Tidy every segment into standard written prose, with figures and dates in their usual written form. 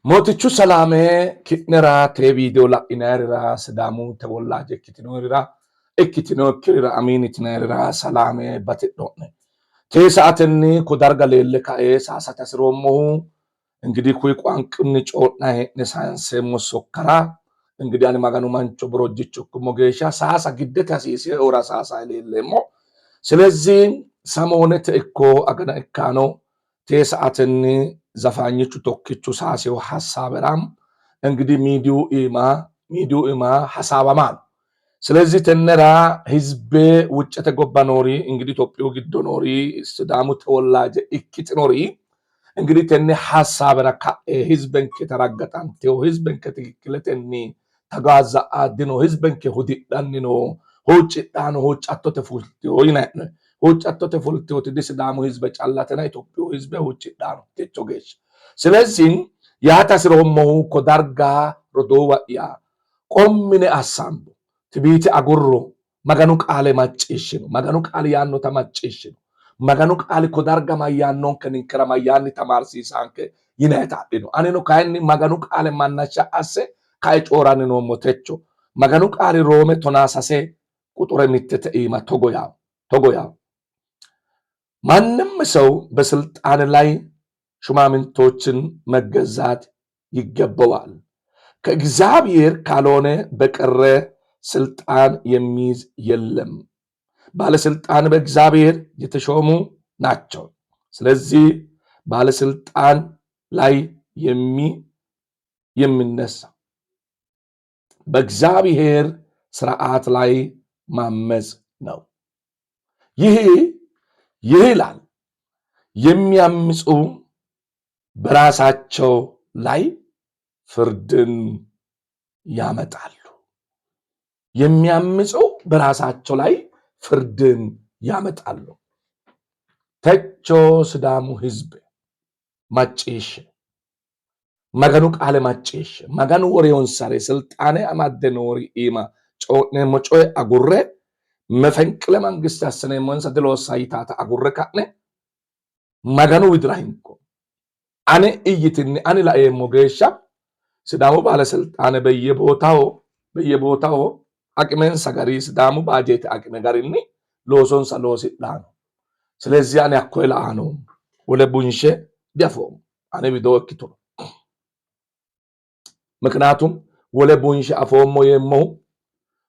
Mootichu Salaamee ki'nera tee viidiyoo la'inaayirira sidaamu tewolaaje ikkitinokkirira amiinitinayirira Salaamee batidho'ne. Tee sa'atenni ko darga leelle kae saasate hasiroommohu እንግዲህ kuyi ቋንቋni coodhayi hee'ne sayinseemmo sokkara እንግዲህ ani maganu mancho borojjicho ikkummo geeshsha saasa giddete hasiiseyohura saasayi leelleemmo. ስለዚህ samoonete ikko agana ikkaano tee sa'atenni ዘፋኞቹ ቶክቹ ሳሴው ሐሳበራም እንግዲህ ሚዲው ኢማ ሐሳባማን ስለዚህ ተነራ ህዝቤ ውጭ ተጎባ ኖሪ እንግዲህ ኢትዮጵያ ግዶ ኖሪ ስዳሙ ተወላጀ እክት ኖሪ እንግዲህ ተነ ሐሳበራ ህዝብን ከተራገጣን ተው ህዝብን ከትክክለተኒ ተጋዛ አድኖ ህዝብን ከሁዲዳን ነው ሆጭጣን ሆጫቶ ተፉልቲ ሆይናነ ሆጫቶ ተፉልቲ ወትዲ ስዳሙ ህዝብ ጫላተና ኢትዮጵያ ህዝብ ሆጭጣን ተቾጌሽ ስለዚህ ያታስሮሞው ኮዳርጋ ሮዶዋያ ቆምኔ አሳምቡ ትቢቲ አጉሮ መገኑ ቃለ ማጭሽኑ መገኑ ቃል ያኖ ተማጭሽኑ መገኑ ቃል ኮዳርጋ ማያኖን ከንከራ ማያን ተማርሲሳንከ ይነታድኑ አኔኖ ካይኒ መገኑ ቃል ማናቻ አሰ ካይ ጮራን ነው ሞተቾ መገኑ ቃል ሮሜ ቶናሳሴ ቁጥረ ሚተተ ኢማ ቶጎያ ማንም ሰው በስልጣን ላይ ሹማምንቶችን መገዛት ይገባዋል። ከእግዚአብሔር ካልሆነ በቀረ ስልጣን የሚይዝ የለም። ባለስልጣን በእግዚአብሔር የተሾሙ ናቸው። ስለዚህ ባለስልጣን ላይ የሚነሳ በእግዚአብሔር ስርዓት ላይ ማመጽ ነው። ይህ ይላል የሚያምፁ በራሳቸው ላይ ፍርድን ያመጣሉ። የሚያምፁ በራሳቸው ላይ ፍርድን ያመጣሉ። ተቾ ስዳሙ ህዝብ ማጭሽ መገኑ ቃለ ማጭሽ መገኑ ወሬውን ሳሬ ስልጣኔ አማደኖሪ ኢማ ጮኔ ሞጮ አጉሬ መፈንቅለ መንግስት አሰነሞን ሰድሎ ሳይታታ አጉሬ ካነ መገኑ ውድራይንኮ አኔ እይትኒ አኔ ላኤሞ ጌሻ ስዳሙ ባለስልጣን በየቦታው አቅሜን ሰገሪ ስዳሙ ባጀት አቅሜ ጋሪኒ ሎሶን ሰሎሲዳኑ ስለዚህ አኔ አኮይላ አኑ ወለ ቡንሼ ደፎ አኔ ቪዲዮ ወክቶ ምክንያቱም ወለ ቡንሼ አፎሞ የሞ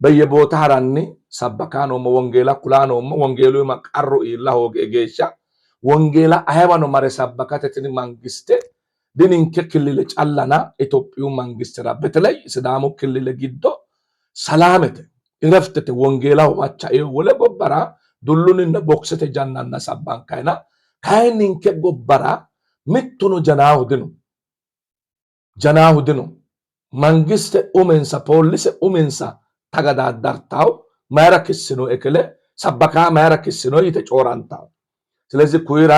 በየቦታ ራኒ ሰበካኖ ወንጌላ ኩላኖ ወንጌሉ ማቀሩ ኢላ ሆገ ጌሻ ወንጌላ አይባኖ ማረ ሰበካተኒ መንግስት ድንንከ ክልል ጫላና ኢትዮጵያ መንግስት በተለይ ስዳሙ ክልል ግዶ ሰላምተ እረፍተተ ወንጌላው ማቻ ወለ ጎበራ ዱሉንና ቦክሰተ ጃናና ሰባን ካይንንከ ጎበራ ምቱኑ ጀናሁ ድኑ መንግስት ኡሜንሳ ፖሊስ ኡሜንሳ ተገዳዳርታው ማራክስኖ እከለ ሰበካ ማራክስኖ ይተጮራንታው ስለዚህ ኩይራ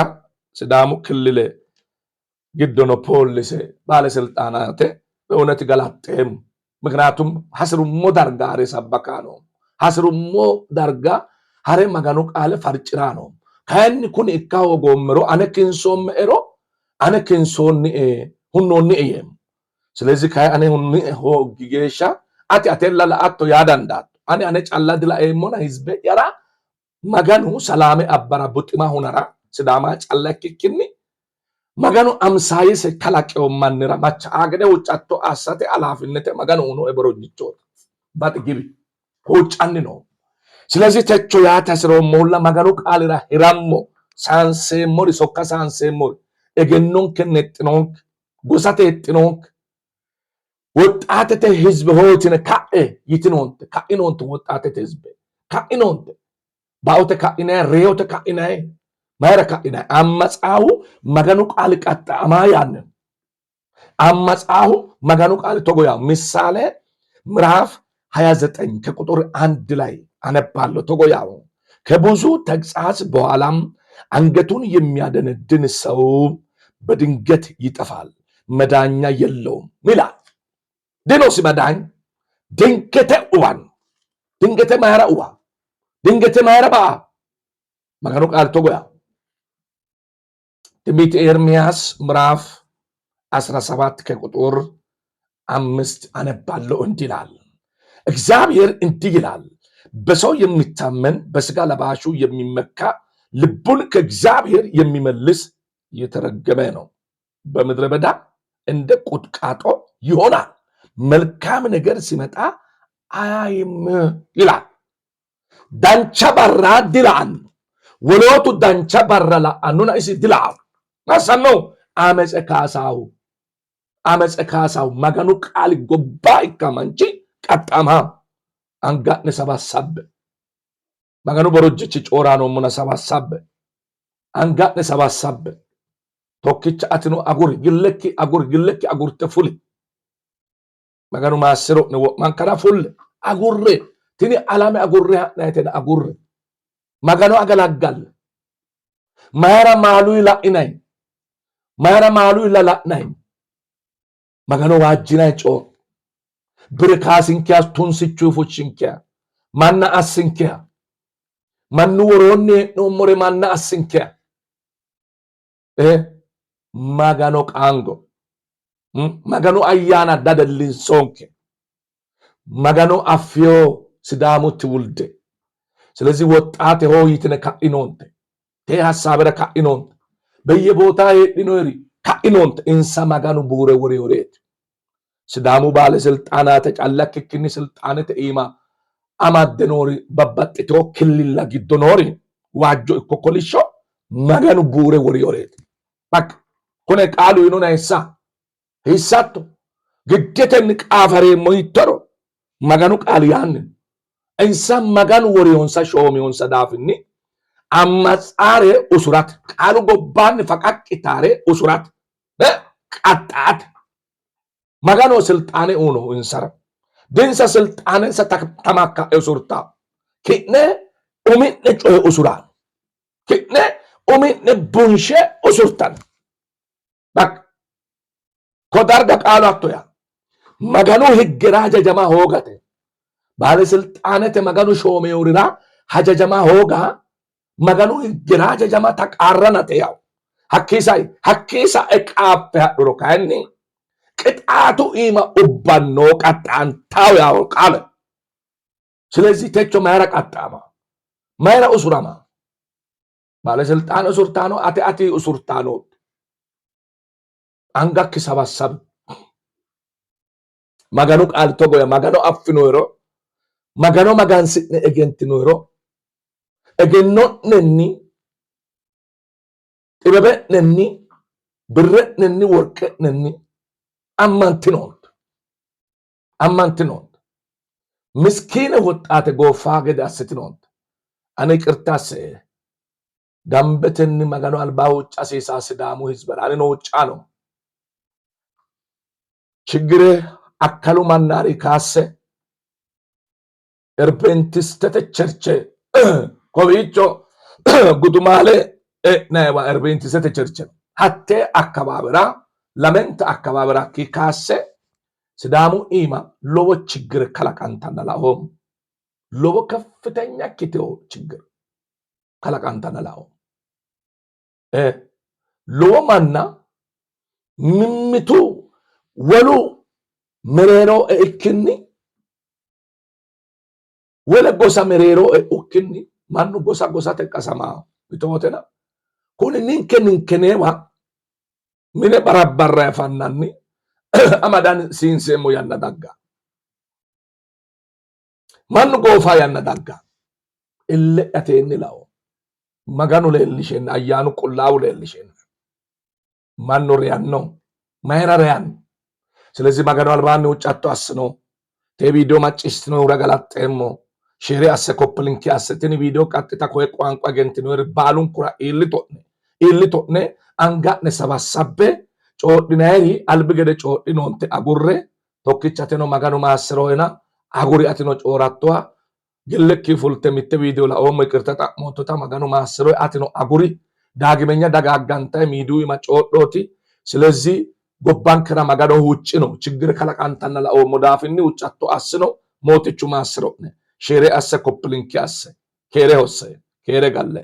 ስዳሙ ክልል ግዶኖ ፖሊስ ባለስልጣናት በእውነት ገላጤም ምክንያቱም ሐስሩሞ ዳርጋ አሬ ሰበካ ነው ሐስሩሞ ዳርጋ አሬ መገኑ ቃለ ፈርጭራ ነው ካይን ኩን ኢካው ጎምሮ አነኪንሶም ኤሮ አነኪንሶኒ ሁኖኒ ኤም ስለዚህ ካይ አኔ ሁኒ ሆጊጌሻ አቴላ ለአቶ ያዳንዳት አኔ ጫላድላ ኤሞና ህዝብ ያራ መገኑ ሰላሜ አበራ ቡጥማ ሁነራ ስዳማ ጫላኪኪኒ መገኑ አምሳይስ ከላቀው ማንራ ማቻ አገደ ውጫቶ አሳተ አላፊነተ መገኑ ነው እበሮጅቾ ባጥግቢ ሆጫን ነው ስለዚህ ተቾ ያ ተስሮ ሞላ መገኑ ቃልራ ሂራሞ ሳንሴሞሪ ሶካ ሳንሴሞሪ እገኑን ከነጥኖክ ጎሳተ እጥኖክ ወጣተተ ህዝብ ሆትነ ካኤ ይትኖንተ ካኢኖንተ ወጣተተ ህዝብ ካኢኖንተ ባውተ ካኢና ሬዮተ ካኢና ማረካኢና አመጻው መገኑ ቃል ቀጣ አማያን አመጻው መገኑ ቃል ተጎያ ምሳሌ ምዕራፍ 29 ከቁጥር 1 ላይ አነባለሁ ተጎያው ከብዙ ተግሳጽ በኋላም አንገቱን የሚያደነድን ሰው በድንገት ይጠፋል መዳኛ የለውም ይላል ድኖስ መዳኝ ድንገተ ማራኡዋ ድንገተ ማረባ መገኑ ቃል ተጎያ ትንቢተ ኤርምያስ ምዕራፍ 17 ከቁጥር 5 አነባለሁ። እንዲህ ይላል፣ እግዚአብሔር እንዲህ ይላል፣ በሰው የሚታመን በስጋ ለባሹ የሚመካ ልቡን ከእግዚአብሔር የሚመልስ የተረገመ ነው። በምድረ በዳ እንደ ቁጥቋጦ ይሆናል፣ መልካም ነገር ሲመጣ አያይም ይላል። ዳንቻ ባራ ድላን ወሎቱ ዳንቻ ባራ ለአኑና እሲ ድላ ናሰኖ አመፀ ካሳው መገኑ ቃል ጎባ ይካማንቺ ቀጣማ አንጋነ ሰባሳብ መገኑ በሮጅች ጮራ ነው ሙና ሰባሳብ አንጋነ ሰባሳብ ቶኪቻ አትኑ አጉር ይለኪ አጉር ተፉል መገኑ ማስሮ ነው ማንከራ ፉል አጉሬ ትኒ አላሜ አጉሬ ናይተና አጉሬ መገኑ አገላጋል ማራ ማሉ ይላኢናይ ማራ ማሉ ይላላናይ መገኑ ዋጅናይ ጮ ብርካሲንኪያስ ቱንስቹ ፉቺንኪያ ማና አስንኪያ ማኑ ወሮኔ ኖሞሬ ማና አስንኪያ መገኑ ቃንጎ መገኑ አያና ዳደሊን ሶንኬ መገኑ አፍዮ ሲዳሙ ትውልደ ስለዚህ ወጣት ሆይትነ ካኢኖንተ ቴ ሐሳብረ ካኢኖንተ በየቦታ ሄድኖሪ ካኢኖንተ እንሳ መገኑ ቡረ ወሬት ሲዳሙ ባለስልጣናት ጫላክክኒ ስልጣናት ኢማ አማደኖሪ በበጥቶ ክልላ ግዶኖሪ ዋጆ ኮኮሊሾ መገኑ ቡረ ወሬት ባክ ኮነ ቃሉ ይኑና ሂሳቶ ግደተን ቃፈሬ ሞይተሮ መገኑ ቃል ያንን እንሳ መገኑ ወሬውንሳ ሾሚውንሳ ዳፍኒ አማጻሬ ኡሱራት ቃሉ ጎባን ፈቃቂታሬ ኡሱራት ቀጣት መገኑ ስልጣኔ ኡኖ እንሰራ ድንሳ ስልጣኔ ሰተማካ ኡሱርታ ከነ ኡሚን ጮ ኡሱራ ከነ ኡሚን ቡንሼ ኡሱርታን ባክ ኮዳርጋ ቃሉ አቶያ መገኑ ህግራ ጀጀማ ሆገተ ባለስልጣናት መገኑ ሾሜውሪራ ሀጀጀማ ሆጋ መገኑ ህግራ ጀጀማ ተቃረነተ ያው ሀኪሳ እቃፈ ያድሮ ካኒ ቅጣቱ ኢማ ኡባኖ ቀጣንታው ያው ቃለ ስለዚህ ተቾ ማይራ ቀጣማ ማይራ ኡሱራማ ባለስልጣን ኡሱርታኖ አቲ ኡሱርታኖ አንጋክ ሰባሰብ መገኑ ቃል ተጎያ መገኑ አፍኖሮ መገኑ መጋንስነ ኤገንትኖሮ ኤገኖነኒ ጥበበነኒ ብረነኒ ወርቅነኒ አማንትኖት ምስኪነ ወጣተ ጎፋ ገዳ ስትኖት አኔ ቅርታስ ዳምበተኒ መገኑ አልባው ጫሴሳ ሲዳሙ ህዝብ አኔ ነው ጫ ነው ችግር አካሉ ማናሪ ካሰ ኤርቤንቲስ ተተቸርቸ ኮቢቾ ጉዱማሌ ነባ ኤርቤንቲስ ተተቸርቸ ሀቴ አካባበራ ለመንት አካባበራ ካሰ ሲዳሙ ኢማ ሎቦ ችግር ከላቃንታናላሆም ሎቦ ከፍተኛ ኪቴው ችግር ከላቃንታናላሆም ሎቦ ማና ምምቱ ወሉ መሬሮ እክኒ ወለ ጎሳ መሬሮ እክኒ ማኑ ጎሳ ተቀሰማ ቢቶተና ኩን ንንከኔዋ ምን በራበራ ያፋናኒ አማዳን ሲንሴሞ ያናዳጋ ማኑ ጎፋ ያናዳጋ እለ አቴንላው መጋኑ ለልሽን አያኑ ቁላው ለልሽን ማኑ ሪያን ነው ማይራሪያን ስለዚህ መገኑ አልባን ውጫቶ አስኖ ቪዲዮ ማጭስት ነው ረጋላጤሞ ሼሪ አሰ ኮፕሊንክ አሰትን ቪዲዮ ቀጥታ ኮይ ቋንቋ ገንት ነው ባሉን ኩራ ኢልቶነ አንጋነ ሰባሰበ ጮድናሪ አልብገደ ጮድኖንተ አጉሬ ቶክቻተኖ መገኑ ማስሮና አጉሪ አትኖ ጮራቷ ግልክ ፉልተ ሚተ ቪዲዮ ላኦም ይቅርታ ሞቶታ መገኑ ማስሮ አትኖ አጉሪ ዳግመኛ ደጋጋንታ ሚዱ ማጮዶቲ ስለዚህ ጎባን ከራ መገኑ ውጭ ነው ችግር ከላቃንታና ላኦ ሞዳፍኒ ውጫቶ አስኖ ሞትቹ ማስሮ ሼሪ አሰ ኮፕሊንክ አሰ ኬሬ ሆሰ ኬሬ ጋለ